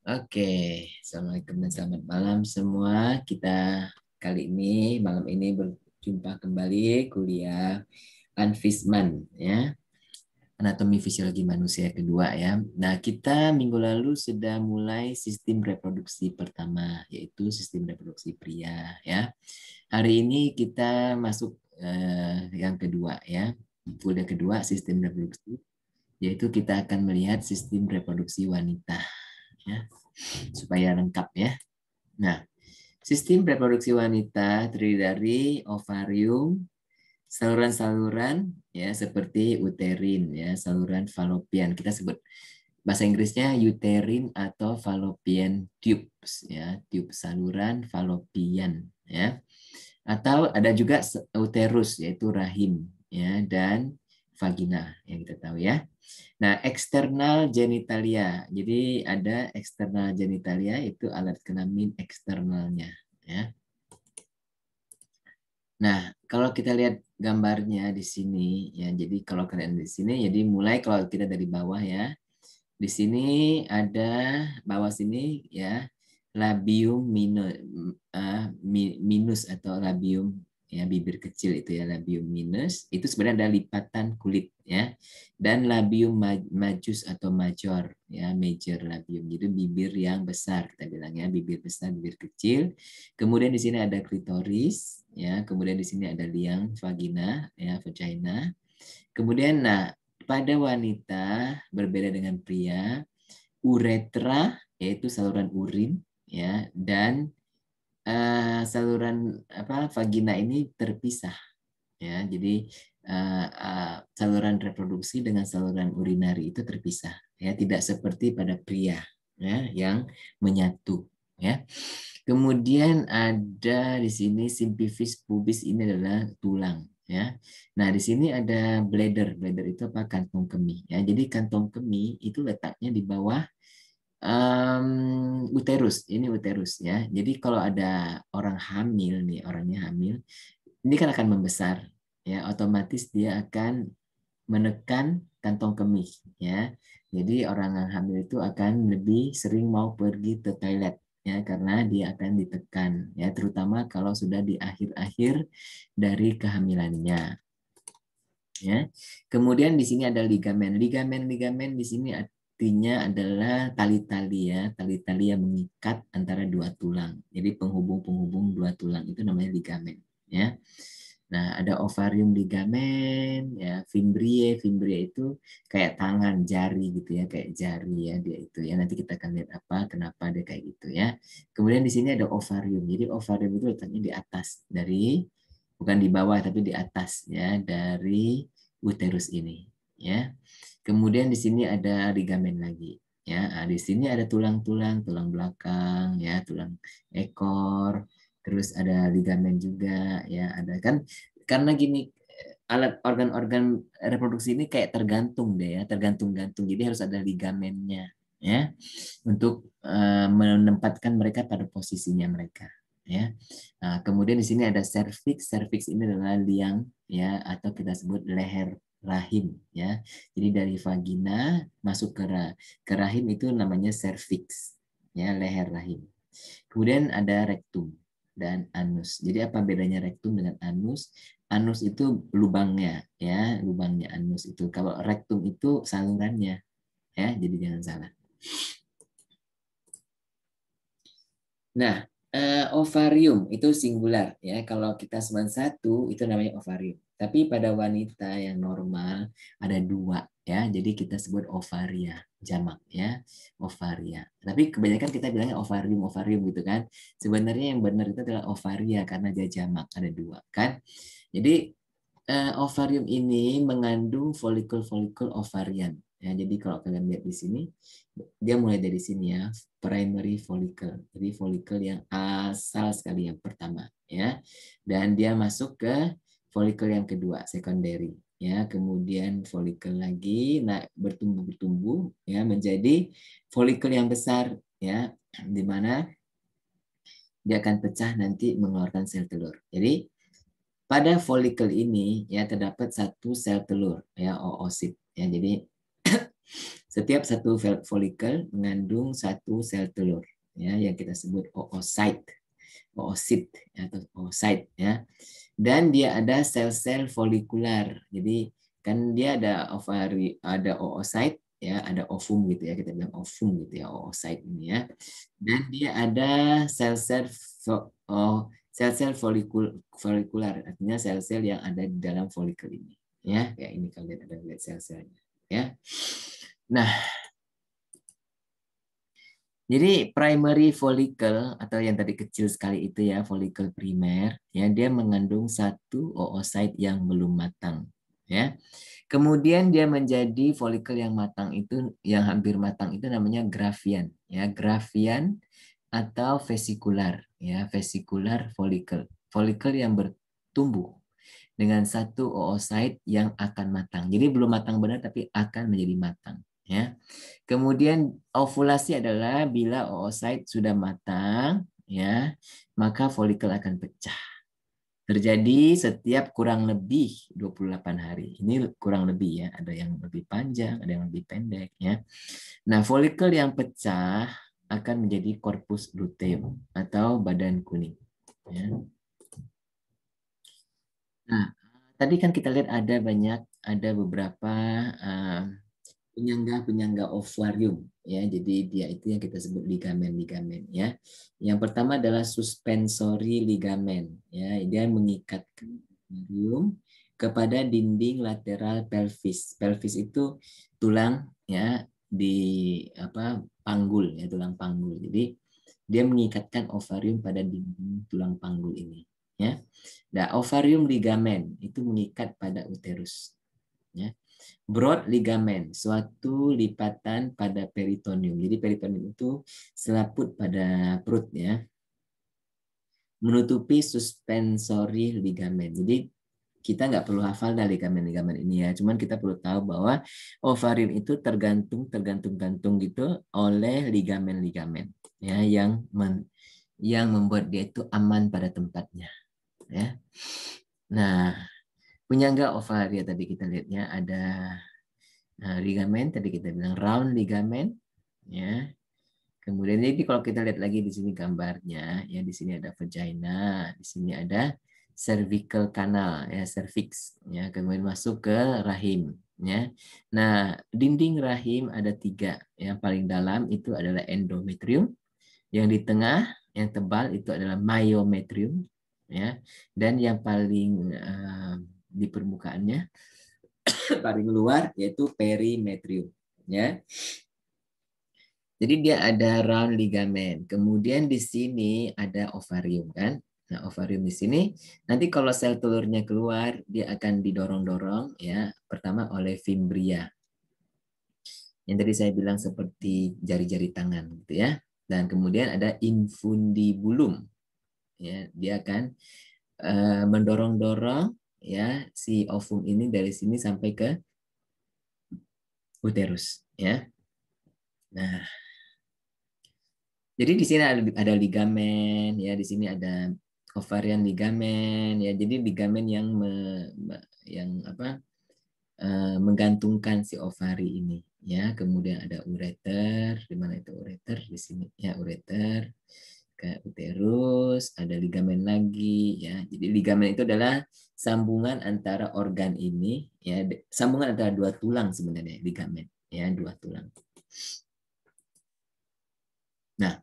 Oke, Assalamualaikum dan selamat malam semua. Kita kali ini, malam ini berjumpa kembali kuliah Anfisman, ya, Anatomi Fisiologi Manusia kedua, ya. Nah, kita minggu lalu sudah mulai sistem reproduksi pertama, yaitu sistem reproduksi pria, ya. Hari ini kita masuk yang kedua, ya, kuliah kedua sistem reproduksi, yaitu kita akan melihat sistem reproduksi wanita, ya, supaya lengkap, ya. Nah, sistem reproduksi wanita terdiri dari ovarium, saluran-saluran ya seperti uterin, ya, saluran fallopian. Kita sebut bahasa Inggrisnya uterine atau fallopian tubes, ya, tube saluran fallopian, ya. Atau ada juga uterus, yaitu rahim, ya, dan vagina yang kita tahu, ya. Nah, eksternal genitalia. Jadi ada eksternal genitalia, itu alat kelamin eksternalnya, ya. Nah, kalau kita lihat gambarnya di sini, ya, jadi kalau kalian di sini, jadi mulai kalau kita dari bawah, ya. Di sini ada bawah sini, ya, labium minus atau labium, ya, bibir kecil itu, ya, labium minus itu sebenarnya ada lipatan kulit, ya, dan labium majus atau major, ya, major labium, jadi bibir yang besar kita bilangnya, bibir besar, bibir kecil. Kemudian di sini ada klitoris, ya, kemudian di sini ada liang vagina, ya, vagina. Kemudian, nah, pada wanita berbeda dengan pria, uretra yaitu saluran urin, ya, dan saluran vagina ini terpisah, ya. Jadi saluran reproduksi dengan saluran urinari itu terpisah, ya, tidak seperti pada pria, ya, yang menyatu, ya. Kemudian ada di sini simplifis pubis, ini adalah tulang, ya. Nah, di sini ada bladder. Bladder itu apa? Kantong kemih, ya. Jadi kantong kemih itu letaknya di bawah uterus. Ini uterus, ya. Jadi kalau ada orang hamil nih, orangnya hamil, ini kan akan membesar, ya. Otomatis dia akan menekan kantong kemih, ya. Jadi orang yang hamil itu akan lebih sering mau pergi ke toilet, ya, karena dia akan ditekan, ya, terutama kalau sudah di akhir-akhir dari kehamilannya, ya. Kemudian di sini ada ligamen. Ligamen di sini artinya adalah tali-tali, ya, tali-tali yang mengikat antara dua tulang. Jadi penghubung-penghubung dua tulang itu namanya ligamen, ya. Nah, ada ovarium ligamen, ya, fimbriae. Fimbriae itu kayak tangan, jari gitu, ya, kayak jari, ya, dia itu, ya. Nanti kita akan lihat kenapa dia kayak gitu, ya. Kemudian di sini ada ovarium. Jadi ovarium itu letaknya di atas dari, bukan di bawah tapi di atas, ya, dari uterus ini, ya. Kemudian di sini ada ligamen lagi, ya. Nah, di sini ada tulang-tulang, tulang belakang, ya, tulang ekor. Terus ada ligamen juga, ya, ada kan, karena gini, alat organ-organ reproduksi ini kayak tergantung deh, ya, tergantung-gantung. Jadi harus ada ligamennya, ya, untuk menempatkan mereka pada posisinya mereka, ya. Nah, kemudian di sini ada cervix. Cervix ini adalah liang, ya, atau kita sebut leher rahim, ya. Jadi dari vagina masuk ke rahim itu namanya cervix, ya, leher rahim. Kemudian ada rektum dan anus. Jadi apa bedanya rektum dengan anus? Anus itu lubangnya, ya, lubangnya anus itu. Kalau rektum itu salurannya, ya. Jadi jangan salah. Nah, ovarium itu singular, ya. Kalau kita cuma satu itu namanya ovarium. Tapi pada wanita yang normal ada dua, ya. Jadi kita sebut ovaria, jamak, ya, ovaria. Tapi kebanyakan kita bilangnya ovarium, ovarium gitu kan. Sebenarnya yang benar itu adalah ovaria karena dia jamak, ada dua, kan. Jadi ovarium ini mengandung folikel-folikel ovarian. Ya, jadi kalau kalian lihat di sini, dia mulai dari sini, ya, primary follicle. Jadi follicle yang asal sekali yang pertama, ya. Dan dia masuk ke follicle yang kedua, secondary, ya. Kemudian follicle lagi, nah, bertumbuh ya menjadi follicle yang besar, ya, di mana dia akan pecah nanti mengeluarkan sel telur. Jadi pada folikel ini, ya, terdapat satu sel telur, ya, oosit, ya. Jadi Setiap satu folikel mengandung satu sel telur, ya, yang kita sebut oosit atau oocyte, ya. Dan dia ada sel-sel folikular. Jadi kan dia ada ovari, ada oocyte, ya, ada ovum gitu ya, kita bilang ovum gitu ya, oocyte ini ya. Dan dia ada sel-sel sel-sel folikular, artinya sel-sel yang ada di dalam folikel ini, ya. Kayak ini kalian ada lihat sel-selnya, ya. Nah, jadi primary follicle atau yang tadi kecil sekali itu ya, follicle primer, ya, dia mengandung satu oocyte yang belum matang, ya. Kemudian dia menjadi follicle yang matang itu, yang hampir matang itu namanya graphian, ya, graphian atau vesikular, ya, vesikular follicle. Follicle yang bertumbuh dengan satu oocyte yang akan matang. Jadi belum matang benar tapi akan menjadi matang, ya. Kemudian ovulasi adalah bila oocyte sudah matang, ya, maka folikel akan pecah. Terjadi setiap kurang lebih 28 hari. Ini kurang lebih ya, ada yang lebih panjang, ada yang lebih pendek ya. Nah, folikel yang pecah akan menjadi corpus luteum atau badan kuning, ya. Nah, tadi kan kita lihat ada beberapa uh, penyangga-penyangga ovarium, ya. Jadi dia itu yang kita sebut ligamen-ligamen, ya. Yang pertama adalah suspensory ligamen, ya. Dia mengikat ovarium kepada dinding lateral pelvis. Pelvis itu tulang, ya, di apa, panggul, ya, tulang panggul. Jadi dia mengikatkan ovarium pada dinding tulang panggul ini, ya. Nah, ovarium ligamen itu mengikat pada uterus, ya. Broad ligamen, suatu lipatan pada peritoneum. Jadi peritoneum itu selaput pada perut, ya, menutupi suspensory ligamen. Jadi kita nggak perlu hafal dari ligamen-ligamen ini ya, cuman kita perlu tahu bahwa ovarium itu tergantung gitu oleh ligamen-ligamen, ya, yang membuat dia itu aman pada tempatnya, ya. Nah, penyangga ovaria tadi kita lihatnya ada ligamen, tadi kita bilang round ligamen, ya. Kemudian jadi kalau kita lihat lagi di sini gambarnya, ya, di sini ada vagina, di sini ada cervical canal, ya, cervix, ya, kemudian masuk ke rahim, ya. Nah, dinding rahim ada 3, yang paling dalam itu adalah endometrium, yang di tengah yang tebal itu adalah myometrium, ya, dan yang paling di permukaannya paling luar yaitu perimetrium, ya. Jadi dia ada round ligamen. Kemudian di sini ada ovarium kan. Nah, ovarium di sini nanti kalau sel telurnya keluar dia akan didorong-dorong, ya, pertama oleh fimbria. Yang tadi saya bilang seperti jari-jari tangan gitu ya. Dan kemudian ada infundibulum. Ya, dia akan mendorong-dorong, ya, si ovum ini dari sini sampai ke uterus, ya. Nah, jadi di sini ada ligamen, ya, di sini ada ovarian ligamen, ya. Jadi ligamen yang apa, menggantungkan si ovari ini, ya. Kemudian ada ureter, di mana itu ureter, di sini ya, ureter ke uterus, ada ligamen lagi, ya. Jadi ligamen itu adalah sambungan antara organ ini, ya, sambungan antara dua tulang sebenarnya ligamen, ya, dua tulang. Nah,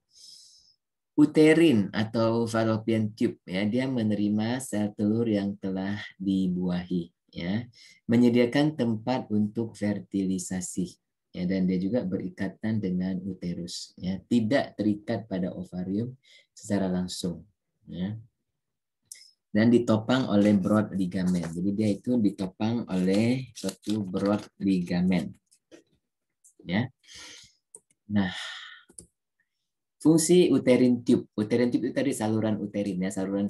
uterin atau fallopian tube, ya, dia menerima sel telur yang telah dibuahi, ya, menyediakan tempat untuk fertilisasi, ya, dan dia juga berikatan dengan uterus, ya, tidak terikat pada ovarium secara langsung, ya, dan ditopang oleh broad ligamen. Jadi dia itu ditopang oleh suatu broad ligamen, ya. Nah, fungsi uterin tube. Uterin tube itu tadi saluran uterin, ya, saluran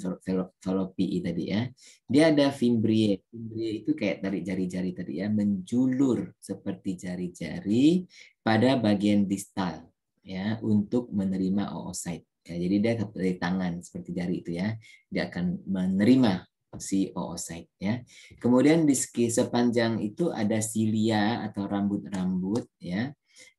fallopi tadi, ya. Dia ada fimbriae. Fimbriae itu kayak dari jari-jari tadi, ya, menjulur seperti jari-jari pada bagian distal, ya, untuk menerima oocyte. Ya, jadi dia dari tangan seperti jari itu, ya. Dia akan menerima si oocyte ya. Kemudian di sepanjang itu ada silia atau rambut-rambut ya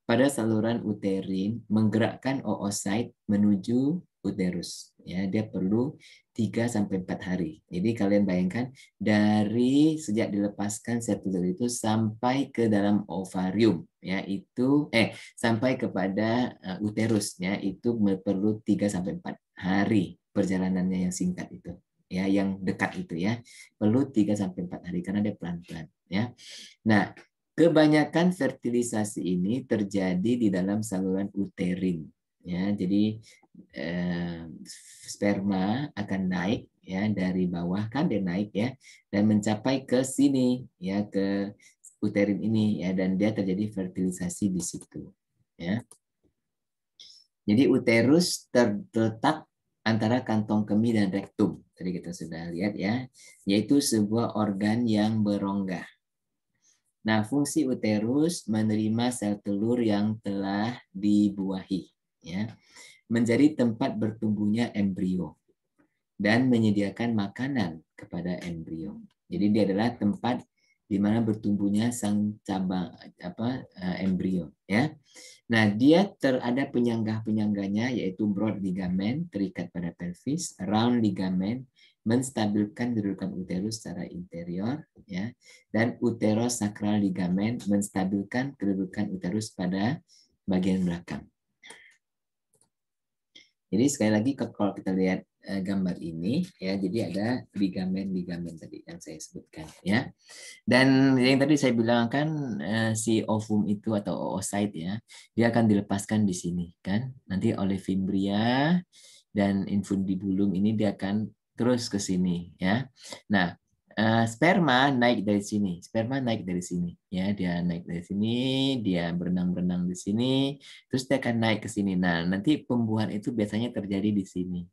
pada saluran uterin menggerakkan oocyte menuju uterus ya. Dia perlu 3 sampai 4 hari. Jadi kalian bayangkan dari sejak dilepaskan sel telur itu sampai ke dalam ovarium ya itu sampai kepada uterus ya itu perlu 3 sampai 4 hari perjalanannya yang singkat itu. Ya, yang dekat itu ya. Perlu 3 sampai 4 hari karena dia pelan-pelan ya. Nah, kebanyakan fertilisasi ini terjadi di dalam saluran uterin ya. Jadi sperma akan naik ya dari bawah kan dia naik ya dan mencapai ke sini ya ke uterin ini ya dan dia terjadi fertilisasi di situ ya. Jadi uterus terletak antara kantong kemih dan rektum. Tadi kita sudah lihat ya, yaitu sebuah organ yang berongga. Nah, fungsi uterus menerima sel telur yang telah dibuahi, ya, menjadi tempat bertumbuhnya embrio dan menyediakan makanan kepada embrio. Jadi dia adalah tempat di mana bertumbuhnya sang cabang embrio, ya. Nah, dia ada penyanggah-penyangganya yaitu broad ligament terikat pada pelvis, round ligament menstabilkan kedudukan uterus secara interior ya, dan uterosacral ligament menstabilkan kedudukan uterus pada bagian belakang. Jadi sekali lagi kalau kita lihat gambar ini ya, jadi ada ligamen-ligamen tadi yang saya sebutkan ya. Dan yang tadi saya bilang kan si ovum itu atau oocyte ya, dia akan dilepaskan di sini kan. Nanti oleh fimbria dan infundibulum ini dia akan terus ke sini ya. Nah, sperma naik dari sini, ya, dia naik dari sini, dia berenang-berenang di sini, terus dia akan naik ke sini. Nah, nanti pembuahan itu biasanya terjadi di sini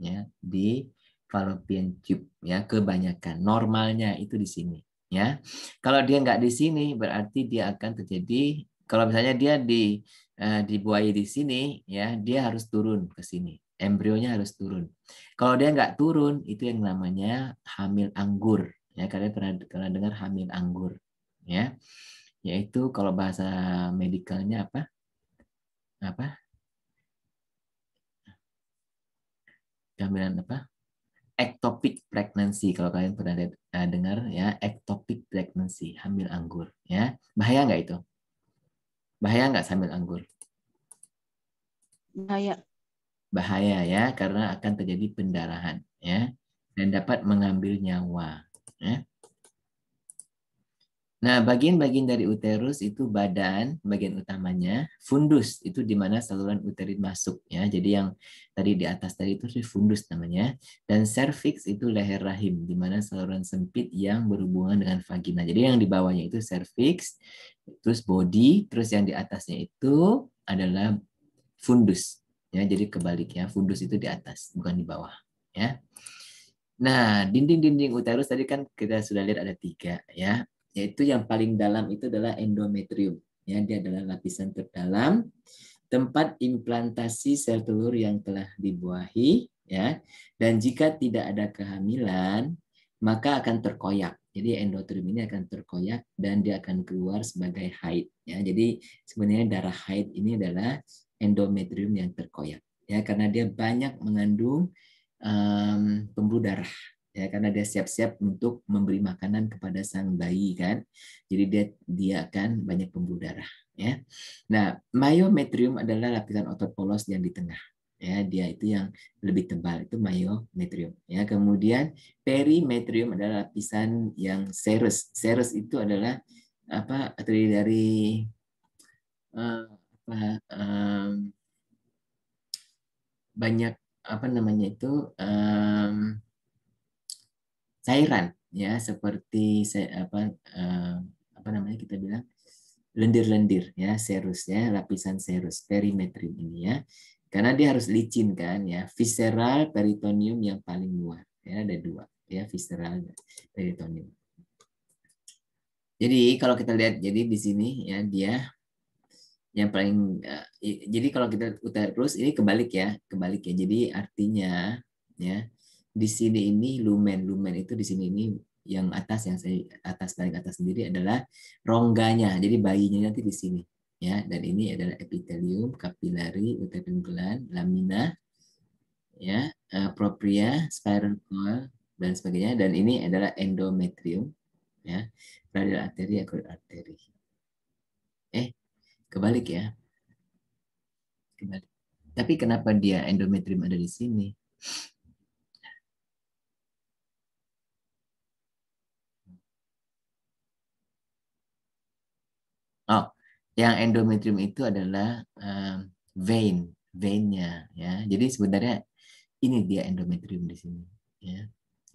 ya, di fallopian tube ya, kebanyakan normalnya itu di sini ya. Kalau dia nggak di sini berarti dia akan terjadi, kalau misalnya dia dibuahi di sini ya, dia harus turun ke sini, embrionya harus turun. Kalau dia nggak turun itu yang namanya hamil anggur ya. Kalian pernah dengar hamil anggur ya, yaitu kalau bahasa medikalnya apa kehamilan ectopic pregnancy. Kalau kalian pernah dengar ya, ectopic pregnancy, hamil anggur ya. Bahaya nggak itu? Bahaya nggak hamil anggur? Bahaya. Bahaya ya, karena akan terjadi pendarahan ya dan dapat mengambil nyawa ya. Nah, bagian-bagian dari uterus itu bagian utamanya, fundus itu di mana saluran uterin masuk ya. Jadi yang tadi di atas tadi itu fundus namanya, dan cervix itu leher rahim di mana saluran sempit yang berhubungan dengan vagina. Jadi yang di bawahnya itu cervix, terus body, terus yang di atasnya itu adalah fundus ya. Jadi kebaliknya, fundus itu di atas, bukan di bawah ya. Nah, dinding-dinding uterus tadi kan kita sudah lihat ada 3 ya, yaitu yang paling dalam itu adalah endometrium. Ya, dia adalah lapisan terdalam tempat implantasi sel telur yang telah dibuahi ya. Dan jika tidak ada kehamilan, maka akan terkoyak. Jadi endometrium ini akan terkoyak dan dia akan keluar sebagai haid ya. Jadi sebenarnya darah haid ini adalah endometrium yang terkoyak ya, karena dia banyak mengandung pembuluh darah ya, karena dia siap-siap untuk memberi makanan kepada sang bayi kan, jadi dia akan banyak pembuluh darah ya. Nah, myometrium adalah lapisan otot polos yang di tengah ya, dia itu yang lebih tebal, itu myometrium ya. Kemudian perimetrium adalah lapisan yang serous itu adalah terdiri dari banyak cairan ya, seperti kita bilang lendir-lendir ya, serus ya, lapisan serus perimetrium ini ya, karena dia harus licin kan ya. Visceral peritoneum yang paling luar ya, ada 2 ya, visceral peritoneum. Jadi kalau kita lihat, jadi di sini ya dia yang paling jadi kalau kita uterus ini kebalik ya. Jadi artinya ya, di sini ini lumen. Lumen itu di sini ini yang atas, yang saya atas, paling atas sendiri adalah rongganya. Jadi bayinya nanti di sini. Ya, dan ini adalah epitelium, kapilari, uterine gland, lamina, ya, propria, spiral coil, dan sebagainya. Dan ini adalah endometrium, ya, radial arteri, acroid arteri. Kebalik ya, kebalik. Tapi kenapa dia endometrium ada di sini? Oh, yang endometrium itu adalah vein, veinnya, ya. Jadi sebenarnya ini dia endometrium di sini, ya.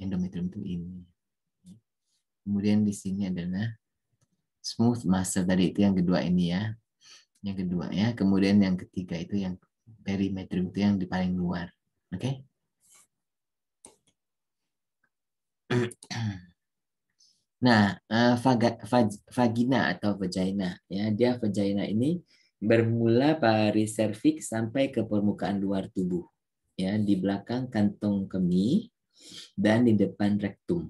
Endometrium itu ini. Kemudian di sini adalah smooth muscle tadi, itu yang kedua ini ya. Yang kedua ya. Kemudian yang ketiga itu yang perimetrium, itu yang di paling luar. Oke? Nah, vagina atau vagina ya, dia vagina ini bermula dari serviks sampai ke permukaan luar tubuh, ya, di belakang kantong kemih dan di depan rektum.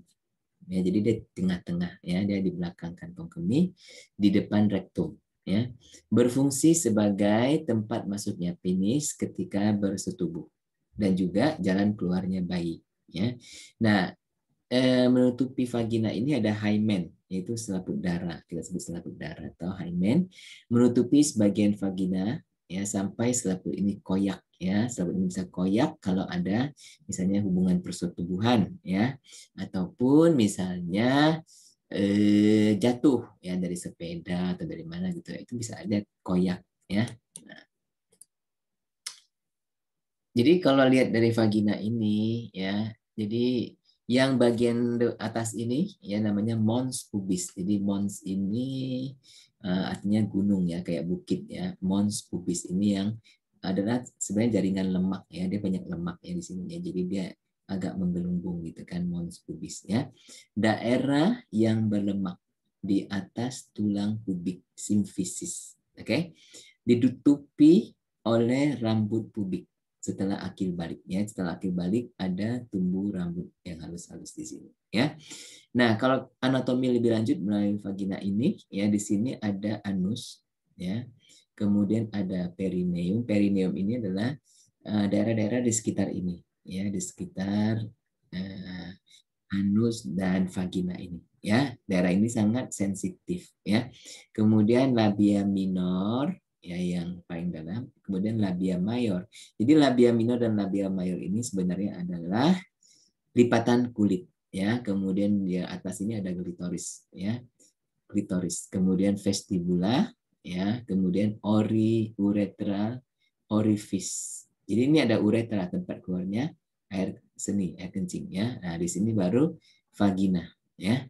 Ya, jadi dia tengah-tengah ya, dia di belakang kantong kemih, di depan rektum ya. Berfungsi sebagai tempat masuknya penis ketika bersetubuh dan juga jalan keluarnya bayi ya. Nah, menutupi vagina ini ada hymen, yaitu selaput darah, kita sebut selaput darah atau hymen, menutupi sebagian vagina ya sampai selaput ini koyak ya. Selaput ini bisa koyak kalau ada misalnya hubungan persetubuhan ya, ataupun misalnya jatuh ya dari sepeda atau dari mana gitu, itu bisa ada koyak ya. Nah, jadi kalau lihat dari vagina ini ya, jadi yang bagian atas ini ya namanya mons pubis. Jadi mons ini artinya gunung ya, kayak bukit ya. Mons pubis ini yang adalah sebenarnya jaringan lemak ya, dia banyak lemak ya di sini ya. Jadi dia agak menggelembung gitu kan, mons pubis ya. Daerah yang berlemak di atas tulang pubik simfisis. Oke. Ditutupi oleh rambut pubik. Setelah akil balik ya, setelah akil balik ada tumbuh rambut yang halus-halus di sini ya. Nah, kalau anatomi lebih lanjut melalui vagina ini ya, di sini ada anus ya. Kemudian ada perineum. Perineum ini adalah daerah-daerah di sekitar ini ya, di sekitar anus dan vagina ini ya. Daerah ini sangat sensitif ya. Kemudian labia minor ya, yang paling dalam, kemudian labia mayor. Jadi labia minor dan labia mayor ini sebenarnya adalah lipatan kulit ya. Kemudian di atas ini ada klitoris ya, klitoris. Kemudian vestibula ya, kemudian uretra, orifice. Jadi ini ada uretra, tempat keluarnya air seni, air kencing ya. Nah, di sini baru vagina ya.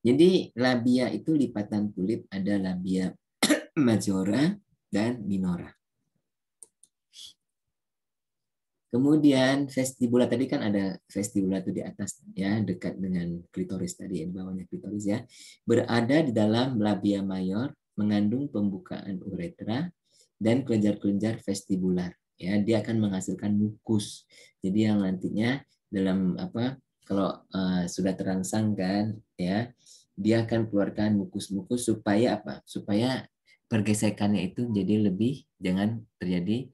Jadi labia itu lipatan kulit, ada labia majora dan minora. Kemudian vestibula tadi kan ada vestibula itu di atas ya, dekat dengan klitoris tadi, di bawahnya klitoris ya. Berada di dalam labia mayor, mengandung pembukaan uretra dan kelenjar-kelenjar vestibular ya. Dia akan menghasilkan mukus. Jadi yang nantinya dalam apa, kalau sudah terangsang kan ya, dia akan keluarkan mukus-mukus supaya apa? Supaya pergesekannya itu jadi lebih, jangan terjadi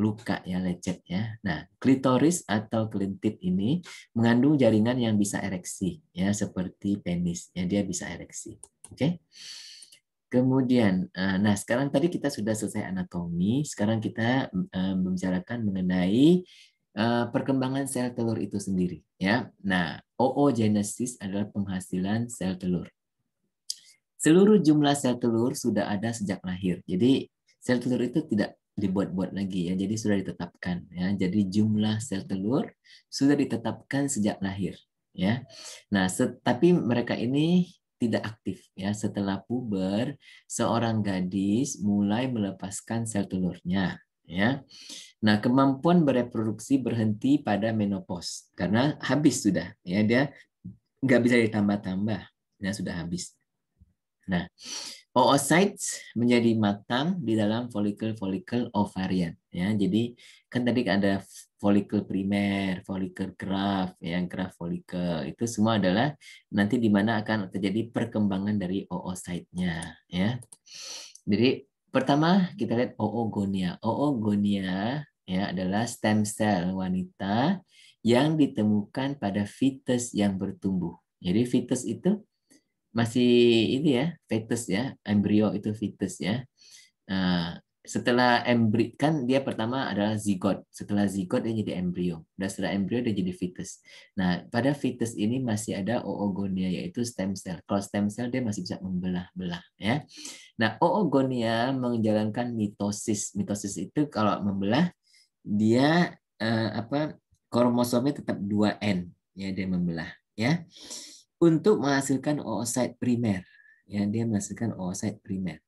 luka ya, lecet ya. Nah, klitoris atau kelintip ini mengandung jaringan yang bisa ereksi ya, seperti penis ya, dia bisa ereksi. Oke. Kemudian, nah sekarang tadi kita sudah selesai anatomi, sekarang kita membicarakan mengenai perkembangan sel telur itu sendiri ya. Nah, oogenesis adalah penghasilan sel telur. Seluruh jumlah sel telur sudah ada sejak lahir. Jadi sel telur itu tidak dibuat-buat lagi ya. Jadi sudah ditetapkan ya. Jadi jumlah sel telur sudah ditetapkan sejak lahir ya. Nah, tapi mereka ini tidak aktif ya. Setelah puber, seorang gadis mulai melepaskan sel telurnya ya. Nah, kemampuan bereproduksi berhenti pada menopause karena habis sudah ya, dia nggak bisa ditambah-tambah ya, sudah habis. Nah, oocytes menjadi matang di dalam folikel-folikel ovarian. Ya, jadi kan tadi ada folikel primer, folikel graft, yang graft folikel itu semua adalah nanti di mana akan terjadi perkembangan dari oocyte-nya. Ya, jadi pertama kita lihat oogonia. Oogonia ya adalah stem cell wanita yang ditemukan pada fetus yang bertumbuh. Jadi fetus itu masih ini ya, fetus ya, embrio itu fetus ya. Nah, setelah embrio kan dia pertama adalah zigot. Setelah zigot dia jadi embrio. Dan setelah embrio dia jadi fetus. Nah, pada fetus ini masih ada oogonia yaitu stem cell. Kalau stem cell dia masih bisa membelah-belah ya. Nah, oogonia menjalankan mitosis. Mitosis itu kalau membelah dia kromosomnya tetap 2N ya dia membelah ya untuk menghasilkan oocyte primer. Ya, dia menghasilkan oocyte primer.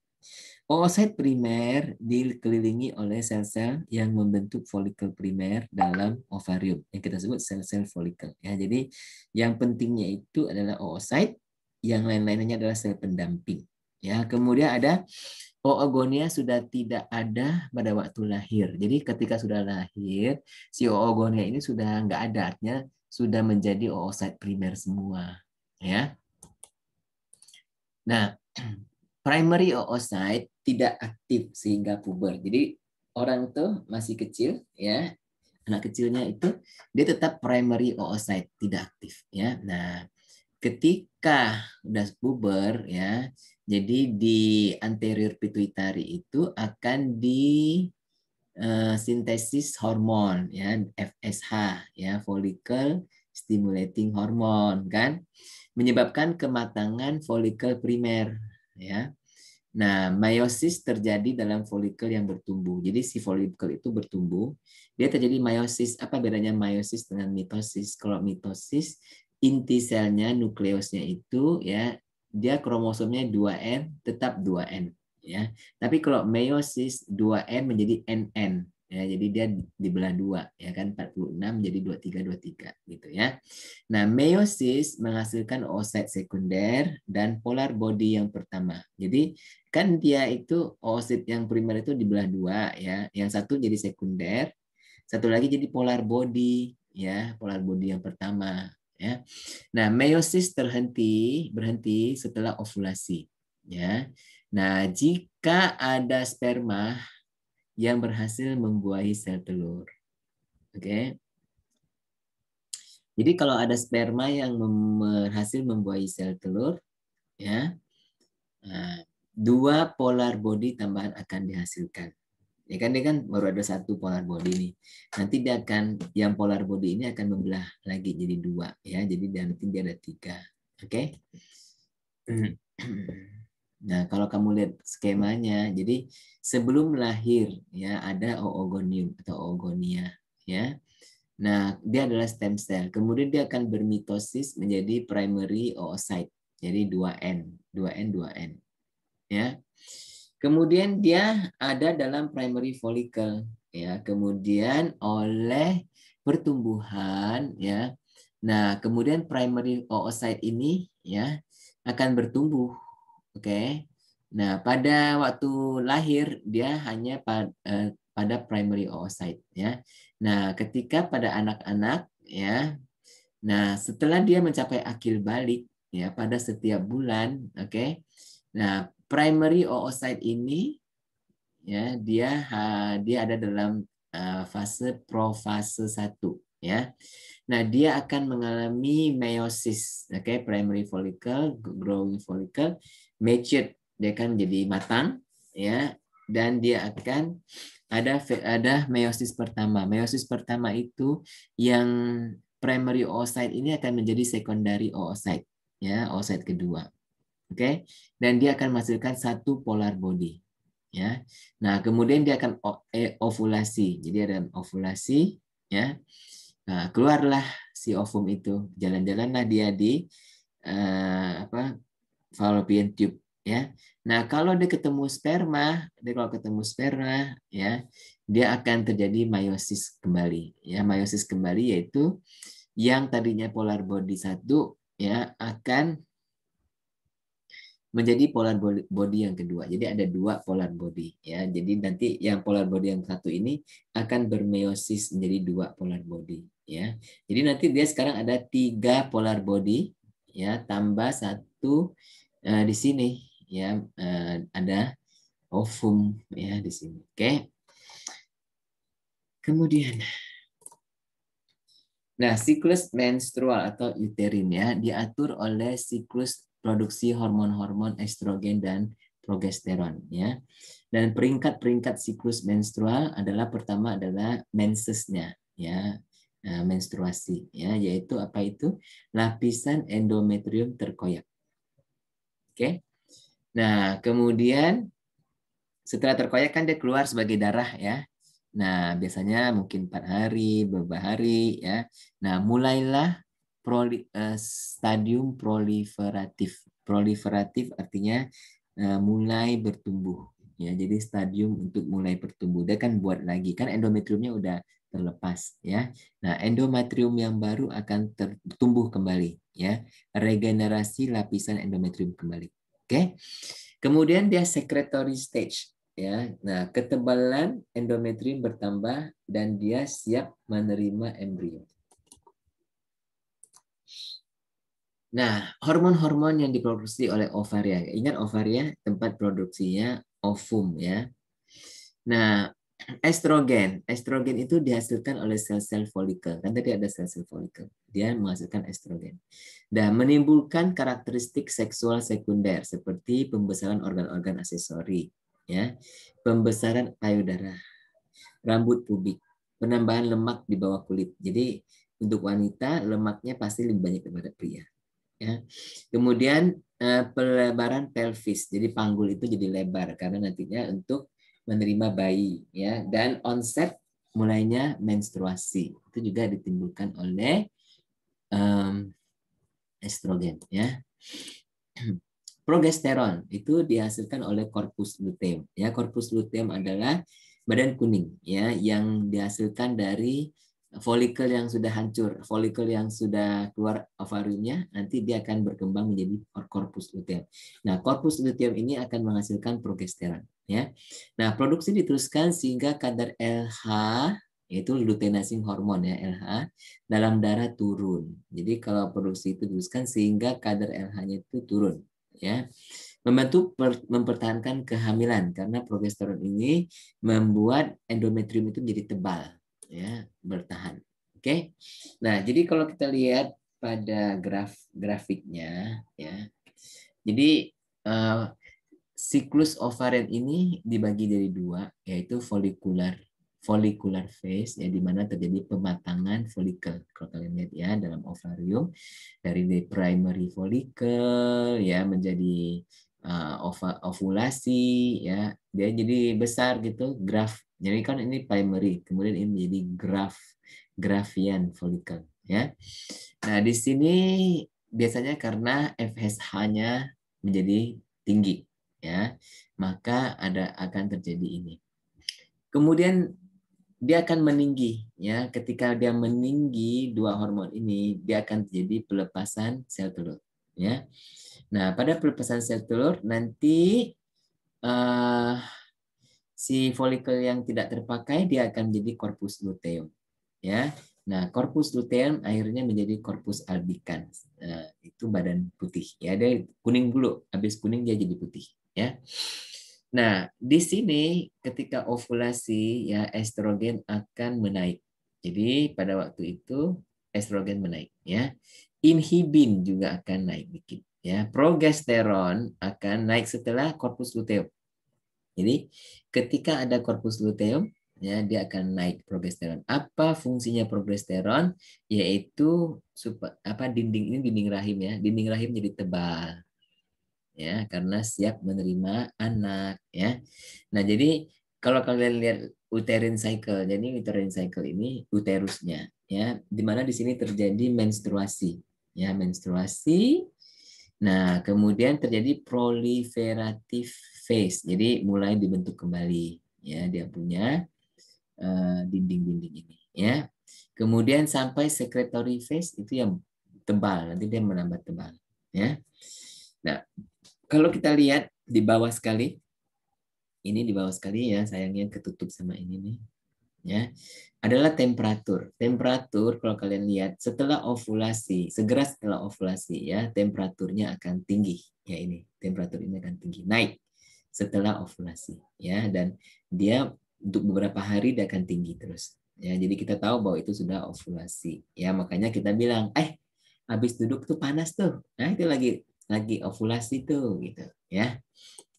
Oocyte primer dikelilingi oleh sel-sel yang membentuk folikel primer dalam ovarium yang kita sebut sel-sel folikel. Ya, jadi yang pentingnya itu adalah oocyte, yang lain-lainnya adalah sel pendamping. Ya, kemudian ada oogonia sudah tidak ada pada waktu lahir. Jadi ketika sudah lahir, si oogonia ini sudah nggak ada, artinya sudah menjadi oocyte primer semua. Ya. Nah, primary oocyte tidak aktif sehingga puber. Jadi orang tuh masih kecil, ya, anak kecilnya itu dia tetap primary oocyte tidak aktif, ya. Nah, ketika udah puber ya, jadi di anterior pituitary itu akan di sintesis hormon ya, FSH ya, follicle stimulating hormone kan, menyebabkan kematangan folikel primer ya. Nah, meiosis terjadi dalam folikel yang bertumbuh. Jadi si folikel itu bertumbuh, dia terjadi meiosis. Apa bedanya meiosis dengan mitosis? Kalau mitosis inti selnya, nukleusnya itu ya dia kromosomnya 2N tetap 2N ya. Tapi kalau meiosis 2N menjadi NN ya. Jadi dia dibelah dua ya kan 46 jadi 23 gitu ya. Nah, meiosis menghasilkan oocyte sekunder dan polar body yang pertama. Jadi kan dia itu oosit yang primer itu dibelah dua ya, yang satu jadi sekunder, satu lagi jadi polar body ya, polar body yang pertama ya. Nah, meiosis berhenti setelah ovulasi ya. Nah, jika ada sperma yang berhasil membuahi sel telur. Oke. Jadi kalau ada sperma yang berhasil membuahi sel telur ya, nah, dua polar body tambahan akan dihasilkan. Ya kan dia kan baru ada satu polar body nih. Nanti dia akan yang polar body ini akan membelah lagi jadi dua ya. Jadi nanti dia ada tiga. Oke. Nah, kalau kamu lihat skemanya, jadi sebelum lahir ya ada oogonium atau oogonia ya. Nah, dia adalah stem cell. Kemudian dia akan bermitosis menjadi primary oocyte. Jadi 2N, 2N, 2N. Ya. Kemudian dia ada dalam primary follicle ya. Kemudian oleh pertumbuhan ya. Nah, kemudian primary oocyte ini ya akan bertumbuh. Oke. Nah, pada waktu lahir dia hanya pada primary oocyte ya. Nah, ketika pada anak-anak ya. Nah, setelah dia mencapai akil balik ya pada setiap bulan, oke. Nah, primary oocyte ini ya dia ada dalam fase profase 1 ya. Nah, dia akan mengalami meiosis, oke, primary follicle, growing follicle, matured, dia akan menjadi matang ya, dan dia akan ada meiosis pertama. Meiosis pertama itu yang primary oocyte ini akan menjadi secondary oocyte ya, oocyte kedua. Oke. Dan dia akan menghasilkan satu polar body ya. Nah, kemudian dia akan ovulasi. Jadi ada ovulasi ya. Nah, keluarlah si ovum itu. Jalan-jalanlah dia di fallopian tube ya. Nah, kalau dia ketemu sperma, ya, dia akan terjadi meiosis kembali. Ya, meiosis kembali yaitu yang tadinya polar body 1 ya akan menjadi polar body yang kedua. Jadi ada dua polar body ya. Jadi nanti yang polar body yang satu ini akan bermeiosis menjadi dua polar body ya. Jadi nanti dia sekarang ada 3 polar body ya, tambah satu di sini ya, ada ovum ya di sini. Oke. Kemudian nah, siklus menstrual atau uterin ya diatur oleh siklus produksi hormon-hormon estrogen dan progesteron ya. Dan peringkat-peringkat siklus menstrual adalah pertama adalah mensesnya ya, menstruasi ya, yaitu apa itu? Lapisan endometrium terkoyak. Oke. Nah, kemudian setelah terkoyak kan dia keluar sebagai darah ya. Nah, biasanya mungkin 4 hari, beberapa hari ya. Nah, mulailah stadium proliferatif. Proliferatif artinya mulai bertumbuh. Ya, jadi stadium untuk mulai bertumbuh. Dia kan buat lagi, kan endometriumnya udah terlepas ya. Nah, endometrium yang baru akan tumbuh kembali ya. Regenerasi lapisan endometrium kembali. Oke. Kemudian dia secretory stage ya. Nah, ketebalan endometrium bertambah dan dia siap menerima embrio. Nah, hormon-hormon yang diproduksi oleh ovaria. Ingat ovaria tempat produksinya ovum ya. Nah, estrogen. Estrogen itu dihasilkan oleh sel-sel folikel. Kan tadi ada sel-sel folikel. Dia menghasilkan estrogen. Dan menimbulkan karakteristik seksual sekunder seperti pembesaran organ-organ aksesori, ya, pembesaran payudara, rambut pubik, penambahan lemak di bawah kulit. Jadi untuk wanita lemaknya pasti lebih banyak daripada pria. Ya. Kemudian pelebaran pelvis, jadi panggul itu jadi lebar karena nantinya untuk menerima bayi, ya. Dan onset mulainya menstruasi itu juga ditimbulkan oleh estrogen, ya. Progesteron itu dihasilkan oleh corpus luteum, ya. Corpus luteum adalah badan kuning, ya, yang dihasilkan dari folikel yang sudah hancur, folikel yang sudah keluar ovariumnya, nanti dia akan berkembang menjadi corpus luteum. Nah, corpus luteum ini akan menghasilkan progesteron, ya. Nah, produksi diteruskan sehingga kadar LH, yaitu luteinizing hormon ya, LH dalam darah turun. Jadi kalau produksi itu diteruskan sehingga kadar LH-nya itu turun, ya. Membantu mempertahankan kehamilan karena progesteron ini membuat endometrium itu menjadi tebal, ya, bertahan. Oke. Nah, jadi kalau kita lihat pada grafiknya ya. Jadi siklus ovarian ini dibagi dari dua, yaitu follicular phase ya, di mana terjadi pematangan folikel. Kalau kalian lihat ya dalam ovarium dari primary follicle ya menjadi ovulasi ya, dia jadi besar gitu, graph. Jadi kan ini primary, kemudian ini menjadi graphian follicle ya. Nah, di sini biasanya karena FSH-nya menjadi tinggi ya, maka akan terjadi ini. Kemudian dia akan meninggi ya, ketika dia meninggi dua hormon ini dia akan terjadi pelepasan sel telur ya. Nah, pada pelepasan sel telur nanti si folikel yang tidak terpakai dia akan menjadi corpus luteum ya. Nah, corpus luteum akhirnya menjadi corpus albicans. Itu badan putih ya, dia kuning dulu, habis kuning dia jadi putih ya. Nah, di sini ketika ovulasi ya estrogen akan menaik. Jadi pada waktu itu estrogen menaik ya. Inhibin juga akan naik dikit ya. Progesteron akan naik setelah corpus luteum. Jadi ketika ada corpus luteum ya dia akan naik progesteron. Apa fungsinya progesteron? Yaitu dinding ini dinding rahim ya. Dinding rahim jadi tebal ya karena siap menerima anak ya. Nah, jadi kalau kalian lihat uterine cycle, jadi uterine cycle ini uterusnya ya, di mana di sini terjadi menstruasi ya, menstruasi. Nah, kemudian terjadi proliferative phase. Jadi mulai dibentuk kembali ya, dia punya dinding-dinding ini ya. Kemudian sampai secretory phase itu yang tebal, nanti dia menambah tebal ya. Nah, Kalau kita lihat di bawah sekali, ini di bawah sekali ya, sayangnya ketutup sama ini nih. Ya, adalah temperatur. Temperatur kalau kalian lihat setelah ovulasi, segera setelah ovulasi ya, temperaturnya akan tinggi. Ya ini, temperatur ini akan tinggi, naik setelah ovulasi ya, dan dia untuk beberapa hari dia akan tinggi terus. Ya, jadi kita tahu bahwa itu sudah ovulasi. Ya, makanya kita bilang, habis duduk tuh panas tuh. Nah, itu lagi ovulasi tuh gitu, ya.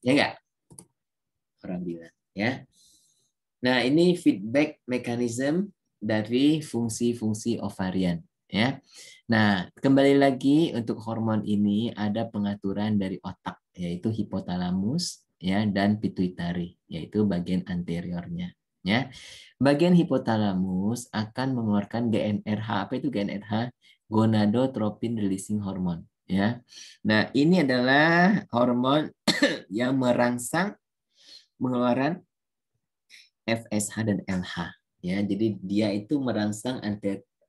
Ya enggak? Orang bilang, ya. Nah, ini feedback mechanism dari fungsi-fungsi ovarian. Ya. Nah, kembali lagi untuk hormon ini ada pengaturan dari otak, yaitu hipotalamus ya dan pituitari, yaitu bagian anteriornya. Ya. Bagian hipotalamus akan mengeluarkan GnRH. Apa itu GnRH? Gonadotropin releasing hormone. Ya. Nah, ini adalah hormon yang merangsang pengeluaran FSH dan LH. Ya, jadi dia itu merangsang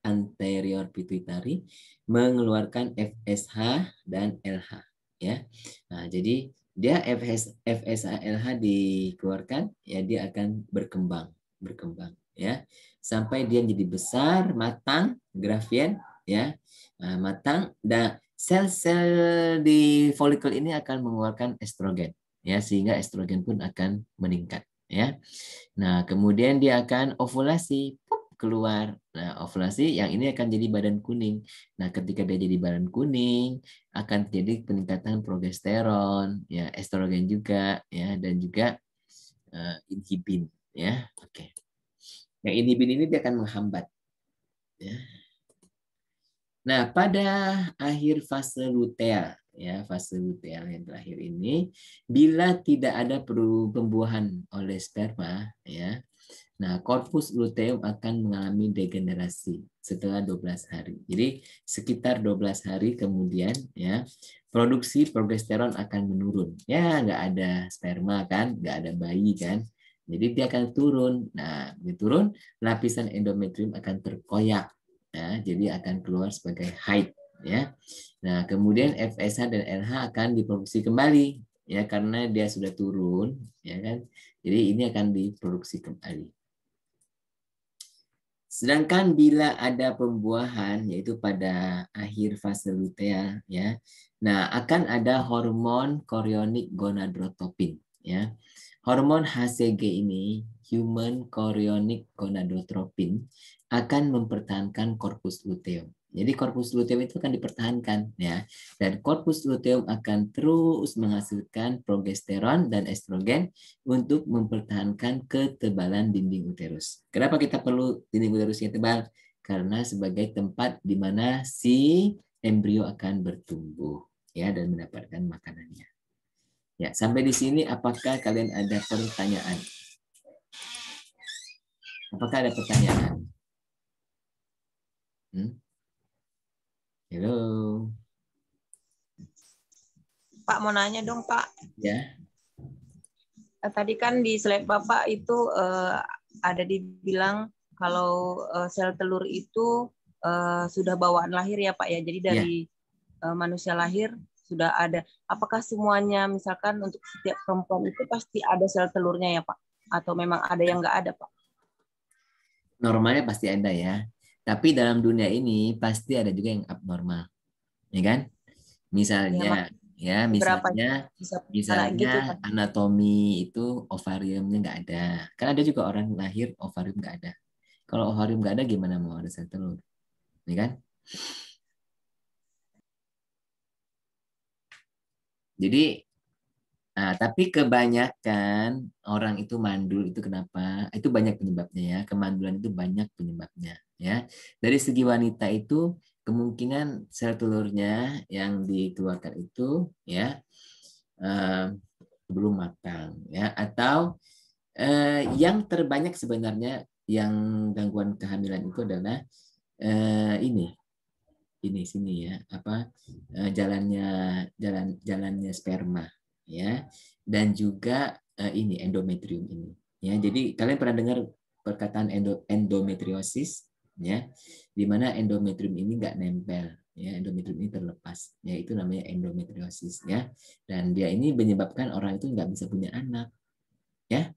anterior pituitary mengeluarkan FSH dan LH. Ya, nah, jadi dia FSH LH dikeluarkan, ya dia akan berkembang, ya, sampai dia jadi besar, matang, grafien, ya, nah, matang, dan sel-sel di folikel ini akan mengeluarkan estrogen, ya, sehingga estrogen pun akan meningkat, ya. Nah, kemudian dia akan ovulasi, keluar. Nah, ovulasi yang ini akan jadi badan kuning. Nah, ketika dia jadi badan kuning, akan terjadi peningkatan progesteron, ya, estrogen juga, ya, dan juga inhibin, ya. Oke. Yang inhibin ini dia akan menghambat, ya. Nah, pada akhir fase luteal, ya, fase luteal yang terakhir ini, bila tidak ada pembuahan oleh sperma, ya, nah, korpus luteum akan mengalami degenerasi setelah 12 hari. Jadi sekitar 12 hari kemudian, ya, produksi progesteron akan menurun. Ya, nggak ada sperma kan, nggak ada bayi kan. Jadi dia akan turun. Nah, diturun, lapisan endometrium akan terkoyak. Ya, jadi akan keluar sebagai haid. Ya. Nah, kemudian FSH dan LH akan diproduksi kembali, ya, karena dia sudah turun, ya kan. Jadi ini akan diproduksi kembali. Sedangkan bila ada pembuahan, yaitu pada akhir fase luteal, ya, nah akan ada hormon chorionic gonadotropin, ya. Hormon HCG ini, human chorionic gonadotropin, akan mempertahankan korpus luteum. Jadi korpus luteum itu akan dipertahankan, ya, dan korpus luteum akan terus menghasilkan progesteron dan estrogen untuk mempertahankan ketebalan dinding uterus. Kenapa kita perlu dinding uterus yang tebal? Karena sebagai tempat di mana si embrio akan bertumbuh, ya, dan mendapatkan makanannya. Ya, sampai di sini apakah kalian ada pertanyaan? Apakah ada pertanyaan? Halo. Pak, mau nanya dong, Pak. Ya. Tadi kan di slide Bapak itu ada dibilang kalau sel telur itu sudah bawaan lahir ya, Pak ya. Jadi dari manusia lahir sudah ada. Apakah semuanya misalkan untuk setiap perempuan itu pasti ada sel telurnya ya, Pak? Atau memang ada yang nggak ada, Pak? Normalnya pasti ada ya. Tapi dalam dunia ini pasti ada juga yang abnormal. Ya kan? Ya, berapa bisa gitu, Misalnya Pak? anatomi itu ovariumnya nggak ada. Kan ada juga orang lahir ovarium nggak ada. Kalau ovarium nggak ada gimana mau ada sel telur? Ya kan? Jadi, tapi kebanyakan orang itu mandul itu kenapa? Itu banyak penyebabnya ya. Kemandulan itu banyak penyebabnya ya. Dari segi wanita itu kemungkinan sel telurnya yang dikeluarkan itu ya belum matang ya, atau yang terbanyak sebenarnya yang gangguan kehamilan itu adalah ini sini ya, apa jalannya sperma ya, dan juga ini endometrium ini ya. Jadi kalian pernah dengar perkataan endometriosis ya, di mana endometrium ini nggak nempel Ya, endometrium ini terlepas, ya itu namanya endometriosis ya. Dan dia ini menyebabkan orang itu nggak bisa punya anak, ya.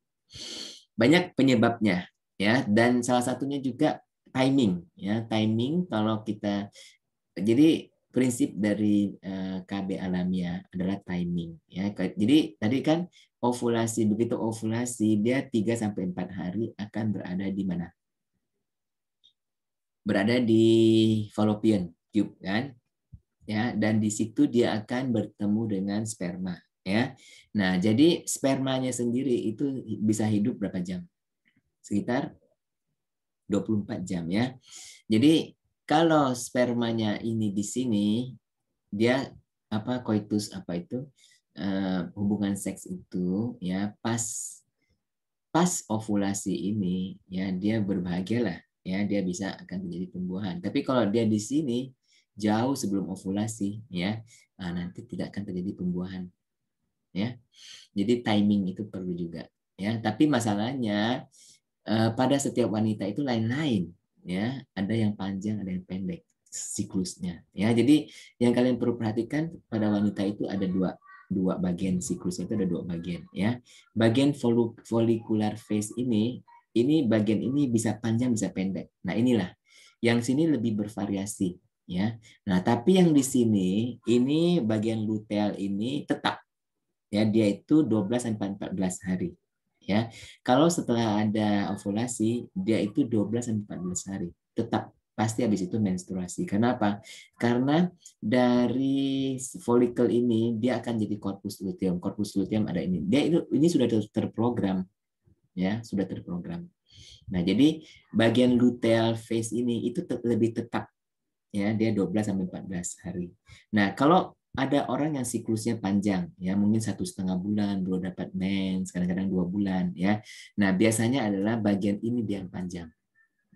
Banyak penyebabnya, ya. Dan salah satunya juga timing, ya. Timing kalau kita, jadi prinsip dari KB alamiah adalah timing, ya. Jadi tadi kan ovulasi, begitu ovulasi dia 3 sampai 4 hari akan berada di mana? Berada di fallopian tube kan, ya, dan di situ dia akan bertemu dengan sperma, ya. Nah, jadi spermanya sendiri itu bisa hidup berapa jam? Sekitar 24 jam, ya. Jadi kalau spermanya ini di sini, dia apa, koitus apa itu, hubungan seks itu, ya, pas ovulasi ini, ya, dia berbahagialah, ya, dia bisa akan terjadi pembuahan. Tapi kalau dia di sini jauh sebelum ovulasi, ya, nanti tidak akan terjadi pembuahan, ya. Jadi timing itu perlu juga, ya. Tapi masalahnya pada setiap wanita itu lain-lain, ya. Ada yang panjang, ada yang pendek siklusnya, ya. Jadi yang kalian perlu perhatikan pada wanita itu ada dua bagian siklusnya, itu ada dua bagian, ya. Bagian follicular phase ini bagian ini bisa panjang bisa pendek. Nah, inilah yang sini lebih bervariasi, ya. Nah, tapi yang di sini ini bagian luteal ini tetap, ya, dia itu 12 sampai 14 hari, ya. Kalau setelah ada ovulasi dia itu 12 sampai 14 hari tetap pasti habis itu menstruasi. Kenapa? Karena dari folikel ini dia akan jadi corpus luteum. Corpus luteum ada ini. Dia itu ini sudah terprogram, ya, sudah terprogram. Nah, jadi bagian luteal phase ini itu lebih tetap, ya, dia 12 sampai 14 hari. Nah, kalau ada orang yang siklusnya panjang, ya, mungkin 1,5 bulan baru dapat mens, kadang-kadang 2 bulan, ya. Nah, biasanya adalah bagian ini dia yang panjang,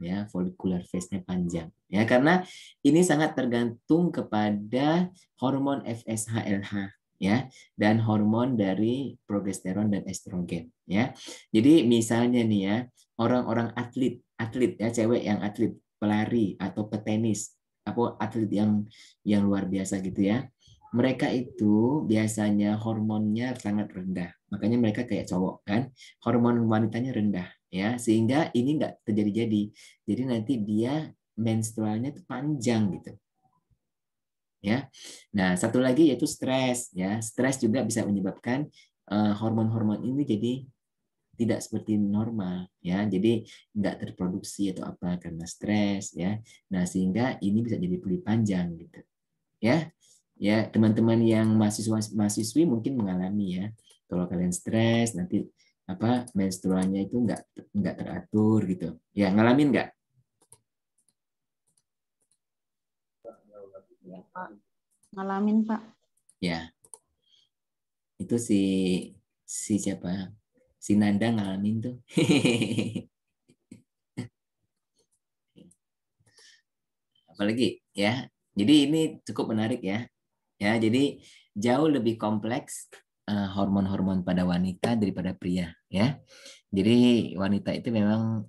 ya, follicular phase-nya panjang, ya, karena ini sangat tergantung kepada hormon FSH/LH, ya, dan hormon dari progesteron dan estrogen, ya. Jadi misalnya nih, ya, orang-orang atlet ya, cewek yang atlet, pelari atau petenis, apa atlet yang luar biasa gitu, ya. Mereka itu biasanya hormonnya sangat rendah. Makanya mereka kayak cowok kan, hormon wanitanya rendah, ya, sehingga ini nggak terjadi-jadi. Jadi nanti dia menstrualnya itu panjang gitu, ya. Nah, satu lagi yaitu stres, ya. Stres juga bisa menyebabkan hormon-hormon ini jadi tidak seperti normal, ya. Jadi nggak terproduksi atau apa karena stres, ya. Nah, sehingga ini bisa jadi puli panjang gitu, ya. Ya, teman-teman yang mahasiswi mungkin mengalami, ya. Kalau kalian stres nanti apa menstrualnya itu nggak teratur gitu. Ya, ngalamin nggak? Ya, Pak. Ngalamin, Pak. Ya, itu si siapa? Si Nanda ngalamin tuh. Apalagi, ya. Jadi ini cukup menarik, ya. Ya, jadi jauh lebih kompleks hormon-hormon pada wanita daripada pria, ya. Jadi wanita itu memang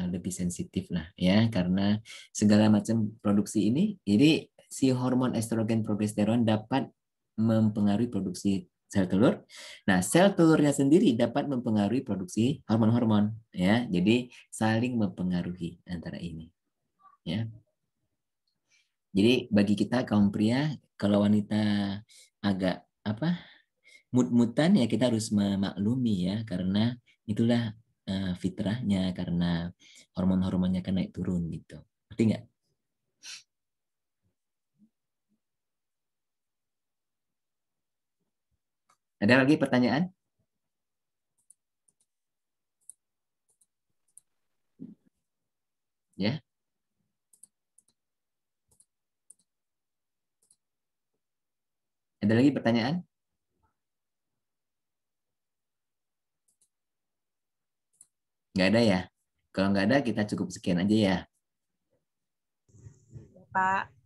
lebih sensitif lah, ya, karena segala macam produksi ini. Jadi si hormon estrogen progesteron dapat mempengaruhi produksi sel telur. Nah, sel telurnya sendiri dapat mempengaruhi produksi hormon-hormon, ya. Jadi saling mempengaruhi antara ini, ya. Jadi bagi kita kaum pria, kalau wanita agak apa mut-mutan, ya kita harus memaklumi, ya, karena itulah fitrahnya, karena hormon-hormonnya kan naik turun gitu. Ngerti nggak? Ada lagi pertanyaan? Ya. Ada lagi pertanyaan? Nggak ada, ya? Kalau nggak ada, kita cukup sekian aja, ya. Pak.